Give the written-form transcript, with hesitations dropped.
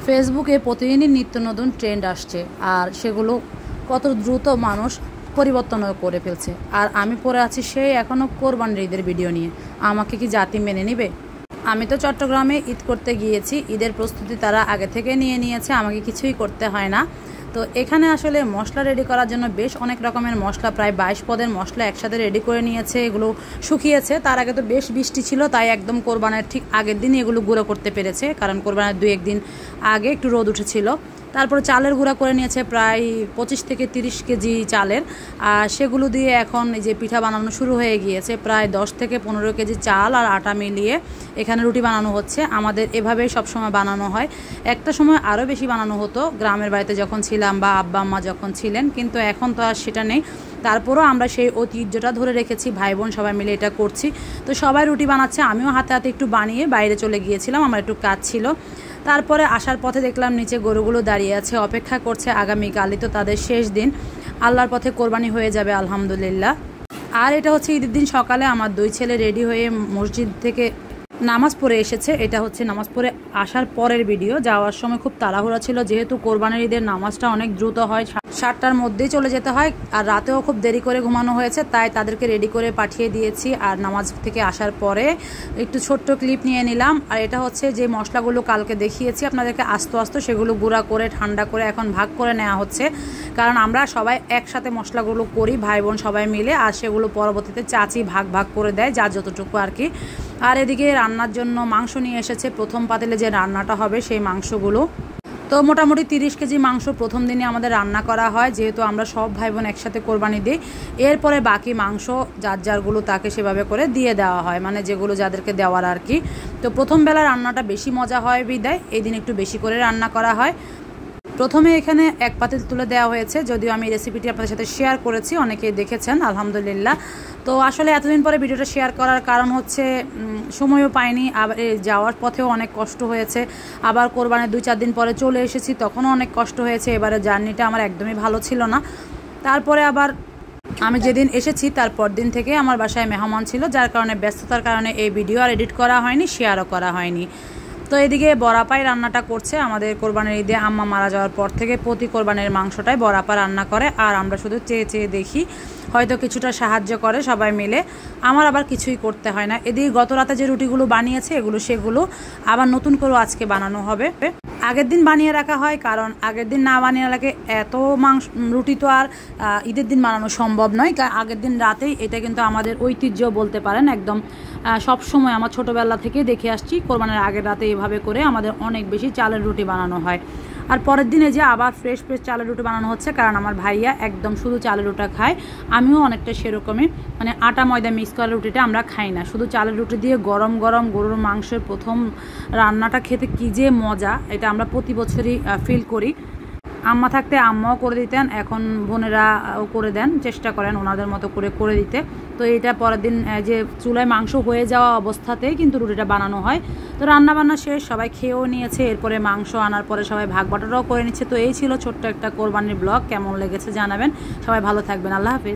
ফেসবুকে প্রতিদিনই নিত্য নতুন ট্রেন্ড আসছে, আর সেগুলো কত দ্রুত মানুষ পরিবর্তনও করে ফেলছে। আর আমি পড়ে আছি সেই এখনও কোরবানির ঈদের ভিডিও নিয়ে। আমাকে কি জাতি মেনে নেবে? আমি তো চট্টগ্রামে ঈদ করতে গিয়েছি, ঈদের প্রস্তুতি তারা আগে থেকে নিয়ে নিয়েছে, আমাকে কিছুই করতে হয় না। তো এখানে আসলে মশলা রেডি করার জন্য বেশ অনেক রকমের মশলা, প্রায় 22 পদের মশলা একসাথে রেডি করে নিয়েছে। এগুলো শুকিয়েছে, তার আগে তো বেশ বৃষ্টি ছিল, তাই একদম কোরবানের ঠিক আগের দিন এগুলো গুঁড়ো করতে পেরেছে, কারণ কোরবানের 2-1 দিন আগে একটু রোদ উঠেছিল। তারপরে চালের গুঁড়া করে নিয়েছে প্রায় 25 থেকে 30 কেজি চালের, আর সেগুলো দিয়ে এখন এই যে পিঠা বানানো শুরু হয়ে গিয়েছে। প্রায় 10 থেকে 15 কেজি চাল আর আটা মিলিয়ে এখানে রুটি বানানো হচ্ছে। আমাদের এভাবেই সবসময় বানানো হয়। একটা সময় আরও বেশি বানানো হতো গ্রামের বাড়িতে যখন ছিলাম বা আব্বা আম্মা যখন ছিলেন, কিন্তু এখন তো আর সেটা নেই। তারপরও আমরা সেই ঐতিহ্যটা ধরে রেখেছি, ভাই বোন সবাই মিলে এটা করছি। তো সবাই রুটি বানাচ্ছে, আমিও হাতে হাতে একটু বানিয়ে বাইরে চলে গিয়েছিলাম, আমার একটু কাজ ছিল। তারপরে আসার পথে দেখলাম নিচে গরুগুলো দাঁড়িয়ে আছে, অপেক্ষা করছে আগামীকালই তো তাদের শেষ দিন, আল্লাহর পথে কোরবানি হয়ে যাবে আলহামদুলিল্লাহ। আর এটা হচ্ছে ঈদের দিন সকালে আমার 2 ছেলে রেডি হয়ে মসজিদ থেকে নামাজ পড়ে এসেছে। এটা হচ্ছে নামাজ পড়ে আসার পরের ভিডিও। যাওয়ার সময় খুব তাড়াহুড়া ছিল, যেহেতু কোরবানির ঈদের নামাজটা অনেক দ্রুত হয়, 7টার মধ্যেই চলে যেতে হয়, আর রাতেও খুব দেরি করে ঘুমানো হয়েছে, তাই তাদেরকে রেডি করে পাঠিয়ে দিয়েছি। আর নামাজ থেকে আসার পরে একটু ছোট্ট ক্লিপ নিয়ে নিলাম। আর এটা হচ্ছে যে মশলাগুলো কালকে দেখিয়েছি আপনাদেরকে, আস্তে আস্তে সেগুলো গুঁড়া করে ঠান্ডা করে এখন ভাগ করে নেওয়া হচ্ছে, কারণ আমরা সবাই একসাথে মশলাগুলো করি ভাই বোন সবাই মিলে, আর সেগুলো পরবর্তীতে চাচি ভাগ ভাগ করে দেয় যার যতটুকু আর কি। আর এদিকে রান্নার জন্য মাংস নিয়ে এসেছে, প্রথম পাতিলে যে রান্নাটা হবে সেই মাংসগুলো। তো মোটামুটি 30 কেজি মাংস প্রথম দিনে আমাদের রান্না করা হয়, যেহেতু আমরা সব ভাই বোন একসাথে কোরবানি দিই। এরপরে বাকি মাংস যার যারগুলো তাকে সেভাবে করে দিয়ে দেওয়া হয়, মানে যেগুলো যাদেরকে দেওয়ার আর কি। তো প্রথম বেলা রান্নাটা বেশি মজা হয় বিদায় এই দিন একটু বেশি করে রান্না করা হয়। প্রথমে এখানে 1 পাতিল তুলে দেওয়া হয়েছে, যদিও আমি রেসিপিটি আপনাদের সাথে শেয়ার করেছি, অনেকেই দেখেছেন আলহামদুলিল্লাহ। তো আসলে এতদিন পরে ভিডিওটা শেয়ার করার কারণ হচ্ছে সময়ও পাইনি, আবার যাওয়ার পথেও অনেক কষ্ট হয়েছে, আবার কোরবানির 2-4 দিন পরে চলে এসেছি, তখনও অনেক কষ্ট হয়েছে। এবারে জার্নিটা আমার একদমই ভালো ছিল না। তারপরে আবার আমি যেদিন এসেছি তারপর দিন থেকে আমার বাসায় মেহমান ছিল, যার কারণে ব্যস্ততার কারণে এই ভিডিও আর এডিট করা হয়নি, শেয়ারও করা হয়নি। তো এদিকে বড়াপাই রান্নাটা করছে। আমাদের কোরবানির ঈদে আম্মা মারা যাওয়ার পর থেকে প্রতি কোরবানির মাংসটাই বড়াপা রান্না করে, আর আমরা শুধু চেয়ে চেয়ে দেখি, হয়তো কিছুটা সাহায্য করে সবাই মিলে, আমার আবার কিছুই করতে হয় না। এদিকে গত রাতে যে রুটিগুলো বানিয়েছে সেগুলো আবার নতুন করে আজকে বানানো হবে। আগের দিন বানিয়ে রাখা হয়, কারণ আগের দিন না বানিয়ে রাখলে এত রুটি তো আর ঈদের দিন বানানো সম্ভব নয়। আগের দিন রাতেই, এটা কিন্তু আমাদের ঐতিহ্য বলতে পারেন একদম। সব সময় আমার ছোটোবেলা থেকে দেখে আসছি, কোরবানির আগের রাতে এভাবে করে আমাদের অনেক বেশি চালের রুটি বানানো হয়। আর পরের দিনে যে আবার ফ্রেশ চালের রুটি বানানো হচ্ছে, কারণ আমার ভাইয়া একদম শুধু চালের রুটি খায়, আমিও অনেকটা সেরকমই, মানে আটা ময়দা মিক্স করা রুটিটা আমরা খাই না, শুধু চালের রুটি দিয়ে গরম গরম গরুর মাংসের প্রথম রান্নাটা খেতে কী যে মজা, এটা আমরা প্রতি বছরই ফিল করি। আম্মা থাকতে আম্মাও করে দিতেন, এখন বোনেরাও করে দেন, চেষ্টা করেন ওনাদের মতো করে দিতে। তো এটা পরের দিন যে চুলায় মাংস হয়ে যাওয়া অবস্থাতেই কিন্তু রুটিটা বানানো হয়। তো রান্নাবান্না শেষ, সবাই খেয়েও নিয়েছে, এরপরে মাংস আনার পরে সবাই ভাগ বাটোয়ারাও করে নিচ্ছে। তো এই ছিল ছোট্ট একটা কোরবানির ব্লগ, কেমন লেগেছে জানাবেন। সবাই ভালো থাকবেন, আল্লাহ হাফেজ।